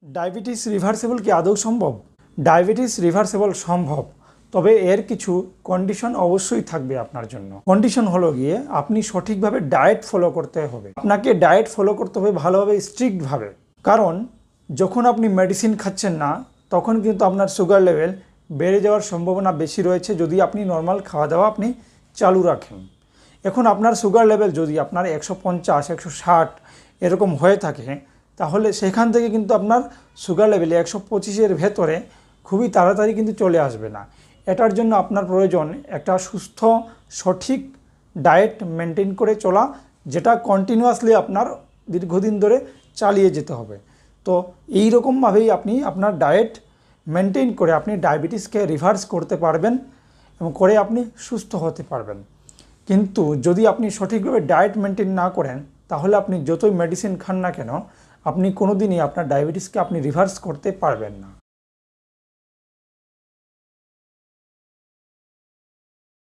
Diabetes reversible কি আদৌ সম্ভব? ডায়াবেটিস রিভার্সেবল সম্ভব, তবে এর কিছু কন্ডিশন অবশ্যই থাকবে আপনার জন্য। কন্ডিশন হলো গিয়ে আপনি সঠিকভাবে ডায়েট ফলো করতে হবে। আপনাকে ডায়েট ফলো করতে হবে ভালোভাবে, স্ট্রিক্টভাবে। কারণ যখন আপনি মেডিসিন খাচ্ছেন না তখন কিন্তু আপনার সুগার লেভেল বেড়ে যাওয়ার সম্ভাবনা বেশি রয়েছে যদি আপনি নর্মাল খাওয়া দাওয়া আপনি চালু রাখেন। এখন আপনার সুগার লেভেল যদি আপনার 150, 160 এরকম হয়ে থাকে, তাহলে সেখান থেকে কিন্তু আপনার সুগার লেভেল 125-এর ভেতরে খুবই তাড়াতাড়ি কিন্তু চলে আসবে না। এটার জন্য আপনার প্রয়োজন একটা সুস্থ সঠিক ডায়েট মেনটেন করে চলা, যেটা কন্টিনিউয়াসলি আপনার দীর্ঘদিন ধরে চালিয়ে যেতে হবে। তো এই রকমভাবেই আপনি আপনার ডায়েট মেনটেন করে আপনি ডায়াবেটিসকে রিভার্স করতে পারবেন এবং করে আপনি সুস্থ হতে পারবেন। কিন্তু যদি আপনি সঠিকভাবে ডায়েট মেনটেন না করেন, তাহলে আপনি যতই মেডিসিন খান না কেন, আপনি কোনো দিনই আপনার ডায়াবেটিসকে আপনি রিভার্স করতে পারবেন না।